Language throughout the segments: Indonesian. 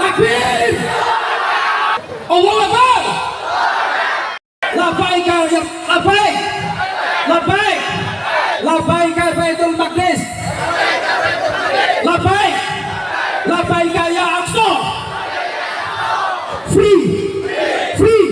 Takbir. Allahu Akbar. Labbaik ya labbaik. Labbaik. Labbaik Baitul Maqdis. Labbaik. Labbaik ya Aqsa. Free. Free.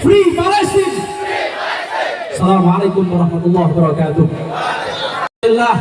Free Palestine. Assalamualaikum warahmatullahi wabarakatuh. Alhamdulillah.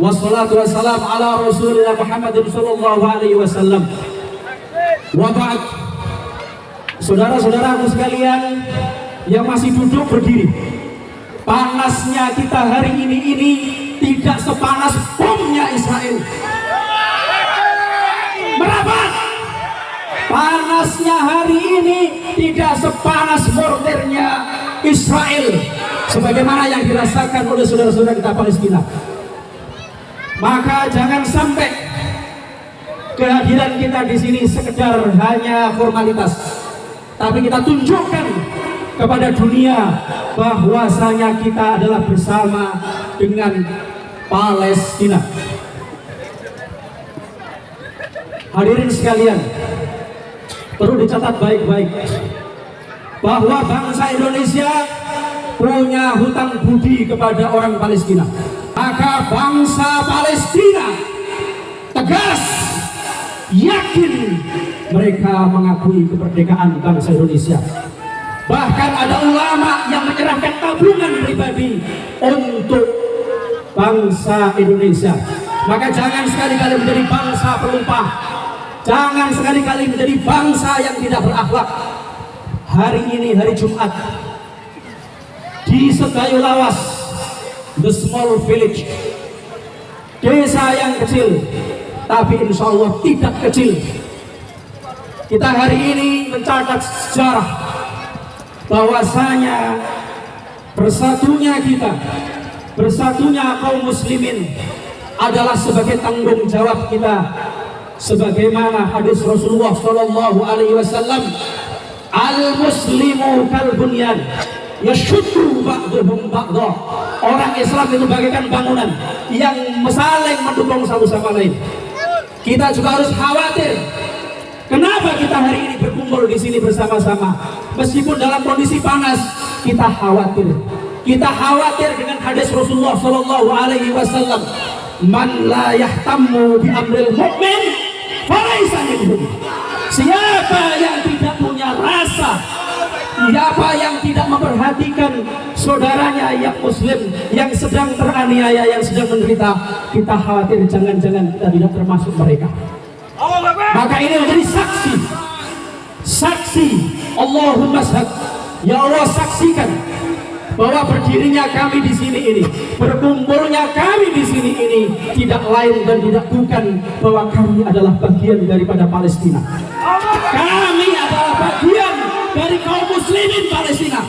Wassalatu wassalam ala Rasulillah Muhammadin sallallahu alaihi wasallam. Wa ba'd. Saudara-saudaraku sekalian yang masih duduk berdiri, panasnya kita hari ini tidak sepanas bomnya Israel. Merapat. Panasnya hari ini tidak sepanas mortirnya Israel sebagaimana yang dirasakan oleh saudara-saudara kita Palestina. Maka jangan sampai kehadiran kita di sini sekedar hanya formalitas, tapi kita tunjukkan kepada dunia bahwasanya kita adalah bersama dengan Palestina. Hadirin sekalian, perlu dicatat baik-baik bahwa bangsa Indonesia punya hutang budi kepada orang Palestina. Maka bangsa Palestina tegas yakin mereka mengakui kemerdekaan bangsa Indonesia. Bahkan ada ulama yang menyerahkan tabungan pribadi untuk bangsa Indonesia. Maka jangan sekali-kali menjadi bangsa pelumpah, jangan sekali-kali menjadi bangsa yang tidak berakhlak. Hari ini hari Jumat di Sedayu Lawas, the small village, desa yang kecil tapi insya Allah tidak kecil, kita hari ini mencatat sejarah bahwasanya bersatunya kita, bersatunya kaum muslimin adalah sebagai tanggung jawab kita, sebagaimana hadis Rasulullah Shallallahu Alaihi Wasallam, al muslimu kal bunyan yashuddu ba'duhum ba'dha. Orang Islam itu bagaikan bangunan yang saling mendukung satu sama lain. Kita juga harus khawatir. Kenapa kita hari ini berkumpul di sini bersama-sama? Meskipun dalam kondisi panas, kita khawatir. Kita khawatir dengan hadis Rasulullah Shallallahu Alaihi Wasallam, man la yahtammu bi amril mu'min falaisa minhum. Siapa yang tidak punya rasa, siapa yang tidak memperhatikan saudaranya yang muslim yang sedang teraniaya, yang sedang menderita, kita khawatir jangan-jangan kita tidak termasuk mereka. Maka ini menjadi saksi Allahumma syahad, ya Allah saksikan bahwa berdirinya kami di sini ini, berkumpulnya kami di sini ini tidak lain dan tidak bukan bahwa kami adalah bagian daripada Palestina. Kami adalah bagian dari kaum muslimin Palestina.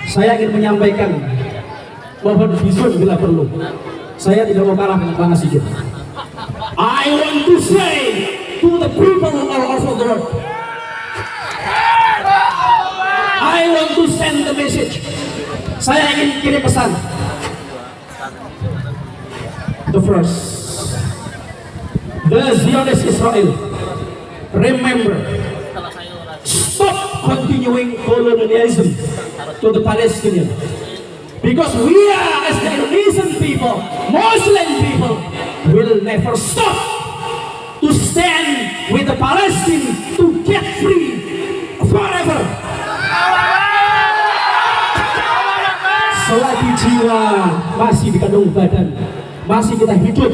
Saya ingin menyampaikan mohon bisun bila perlu. Saya tidak mau kalah dengan panas sedikit. I want to say to the people all over the world, I want to send the message. Saya ingin kirim pesan. The first, the Zionist Israel, remember, stop continuing colonialism to the Palestinians, because we are, as the Indonesian people, Muslim people, will never stop to stand with the Palestinians to get free forever. Selagi jiwa masih di kandung badan, masih kita hidup,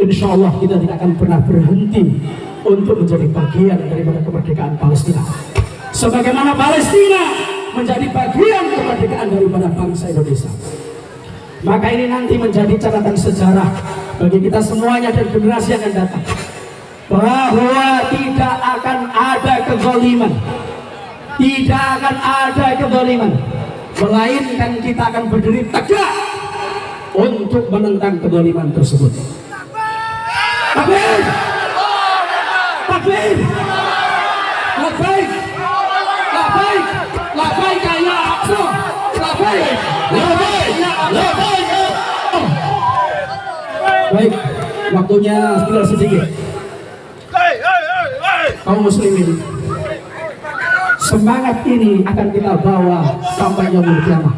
insya Allah kita tidak akan pernah berhenti untuk menjadi bagian daripada kemerdekaan Palestina. Sebagaimana Palestina menjadi bagian kemerdekaan daripada bangsa Indonesia. Maka ini nanti menjadi catatan sejarah bagi kita semuanya dan generasi yang akan datang, bahwa tidak akan ada kezaliman, tidak akan ada kezaliman, melainkan kita akan berdiri tegak untuk menentang kezaliman tersebut. Takbir! Takbir! Labbaik! Labbaik! Labbaik ya Aqsa! Labbaik! Labbaik! Labbaik! Baik, waktunya tinggal sedikit. kaum muslimin, semangat ini akan kita bawa sampai yaumul kiamah.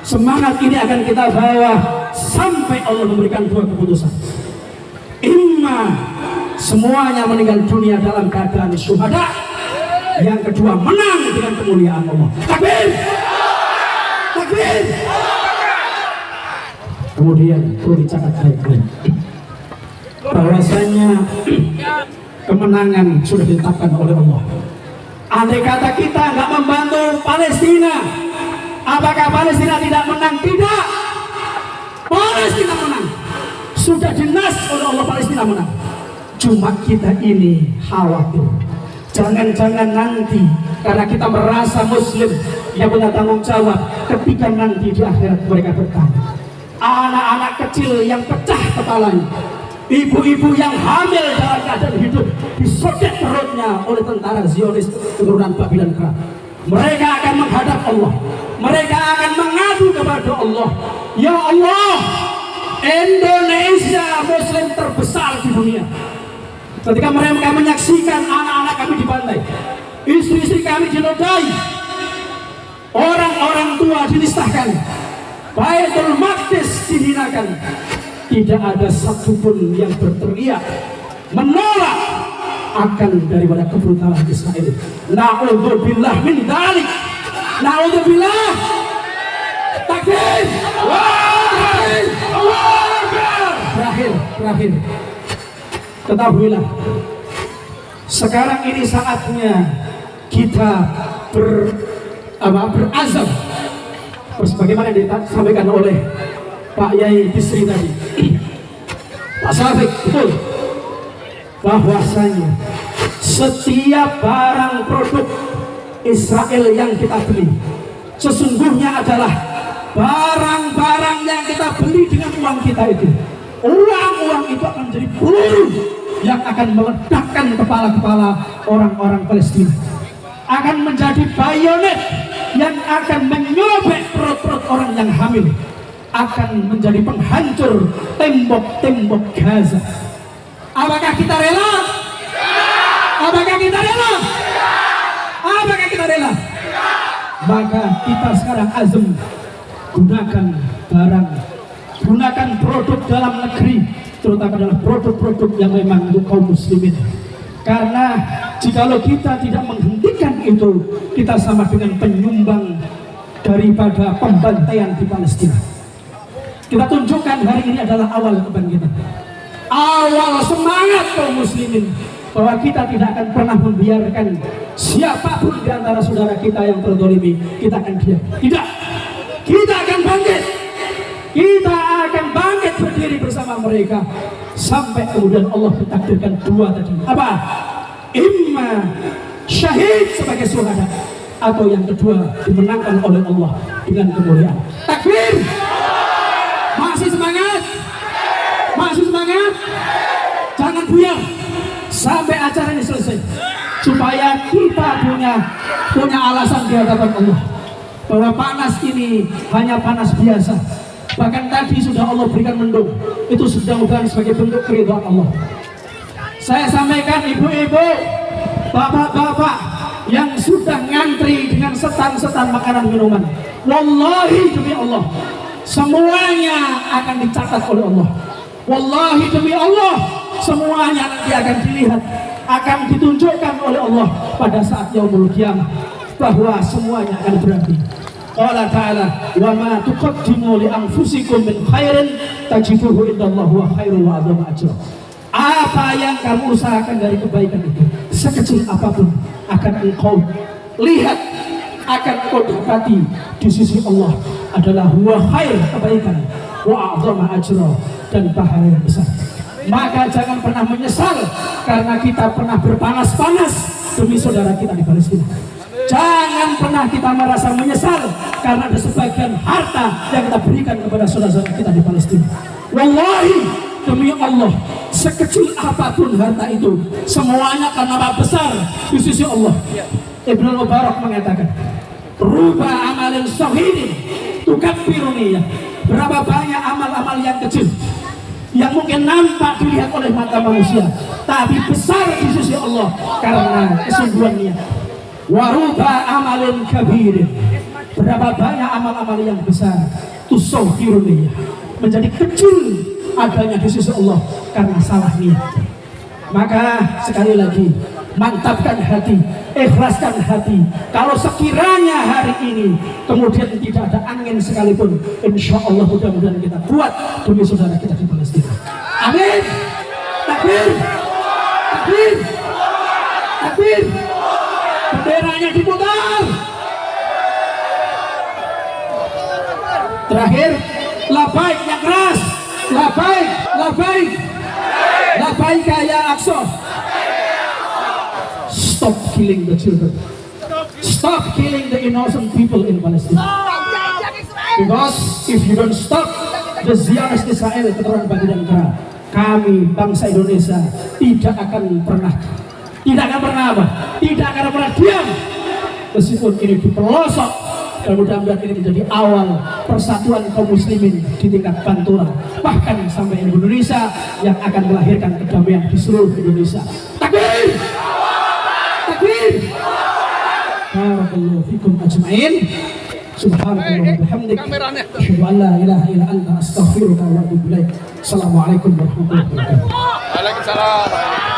Semangat ini akan kita bawa sampai Allah memberikan dua keputusan. Imma semuanya meninggal dunia dalam keadaan syuhada, yang kedua menang dengan kemuliaan Allah. Takbir! Takbir! Kemudian perlu dicatat baik-baik bahwasanya kemenangan sudah ditetapkan oleh Allah. Andai kata kita nggak membantu Palestina, apakah Palestina tidak menang? Tidak. Palestina menang. Sudah jelas oleh Allah Palestina menang. Cuma kita ini khawatir, jangan-jangan nanti karena kita merasa muslim yang punya tanggung jawab, ketika nanti di akhirat mereka bertanya, anak-anak kecil yang pecah kepalanya, ibu-ibu yang hamil dalam keadaan hidup disobek perutnya oleh tentara Zionis keturunan Babil dan Kera, mereka akan menghadap Allah, mereka akan mengadu kepada Allah, ya Allah, Indonesia muslim terbesar di dunia. Ketika mereka menyaksikan anak-anak kami dibantai, istri-istri kami dinodai, orang-orang tua dinistakan, Baitul Maqdis dihinakan, tidak ada satupun yang berteriak menolak akan daripada kebrutalan Israel. Na'udzubillah min dzalik. Na'udzubillah. Takbir. Terakhir. Ketahuilah, sekarang ini saatnya kita berazam, sebagaimana yang disampaikan oleh Pak Yai Bisri tadi, Pak Syafiq, betul, bahwasanya setiap barang produk Israel yang kita beli sesungguhnya adalah barang-barang yang kita beli dengan uang kita itu. Uang-uang itu akan menjadi peluru yang akan meledakkan kepala-kepala orang-orang Palestina, akan menjadi bayonet yang akan menyobek perut-perut orang yang hamil, akan menjadi penghancur tembok-tembok Gaza. Apakah kita rela? Apakah kita rela? Apakah kita rela? Maka kita sekarang azam, gunakan produk dalam negeri, terutama adalah produk-produk yang memang untuk kaum muslimin. Karena jikalau kita tidak menghentikan itu, kita sama dengan penyumbang daripada pembantaian di Palestina. Kita tunjukkan hari ini adalah awal kebangkitan, awal semangat kaum muslimin, bahwa kita tidak akan pernah membiarkan siapapun di antara saudara kita yang terzalimi, kita akan diam. Tidak, kita akan bangkit. Kita akan bangkit berdiri bersama mereka sampai kemudian Allah mentakdirkan dua tadi. Apa? Imma syahid sebagai syuhada, atau yang kedua dimenangkan oleh Allah dengan kemuliaan. Takbir! Masih semangat? Masih semangat? Jangan buyar sampai acara ini selesai, supaya kita punya alasan di hadapan Allah bahwa panas ini hanya panas biasa. Bahkan tadi sudah Allah berikan mendung, itu sudah bukan sebagai bentuk keridhaan Allah. Saya sampaikan ibu-ibu, bapak-bapak yang sudah ngantri dengan setan-setan makanan minuman, wallahi demi Allah, semuanya akan dicatat oleh Allah. Wallahi demi Allah, semuanya nanti akan dilihat, akan ditunjukkan oleh Allah pada saat yaumul qiyamah, bahwa semuanya akan berarti. Allah Ta'ala, wa ma tuqaddimu li anfusikum min khairin tajiduhu indallahi wa khairun wa a'dhamu ajra. Apa yang kamu usahakan dari kebaikan itu, sekecil apapun, akan engkau lihat, akan engkau dapati di sisi Allah adalah huwa khair, kebaikan, wa a'dhamu ajra, dan pahala yang besar. Maka jangan pernah menyesal karena kita pernah berpanas-panas demi saudara kita di Palestina. Jangan pernah kita merasa menyesal karena ada sebagian harta yang kita berikan kepada saudara-saudara kita di Palestina. Wallahi demi Allah, sekecil apapun harta itu, semuanya akan tambah besar di sisi Allah. Ibnu Mubarak mengatakan, ruba amalin sahidin tukaffiruni, berapa banyak amal-amal yang kecil yang mungkin nampak dilihat oleh mata manusia, tapi besar di sisi Allah karena kesungguhannya. Waruba amalin kabirin, berapa banyak amal-amal yang besar tusawhiruniyah, menjadi kecil adanya di sisi Allah karena salah niat. Maka sekali lagi, mantapkan hati, ikhlaskan hati. Kalau sekiranya hari ini kemudian tidak ada angin sekalipun, insya Allah mudah-mudahan kita buat demi saudara kita di Palestina. Amin. Takbir, takbir, takbir. Benderanya diputar. Terakhir, labaik yang keras. Labaik, labaik, labaik ya Aqsa. Stop killing the children. Stop killing the innocent people in Palestine. Because if you don't stop the Zionist Israel, keturunan bagi dan kera, kami bangsa Indonesia tidak akan pernah apa? Tidak akan pernah diam. Meskipun ini di pelosok, dan mudah-mudahan ini menjadi awal persatuan kaum muslimin di tingkat Pantura, bahkan sampai Indonesia yang akan melahirkan kedamaian di seluruh Indonesia. Takbir! Takbir! Barakallahu fikum ajma'in. Subhanallahi wa bihamdik. Asyhadu an la ilaha illa anta astaghfiruka wa atubu ilaik. Assalamualaikum warahmatullahi wabarakatuh. Waalaikumsalam.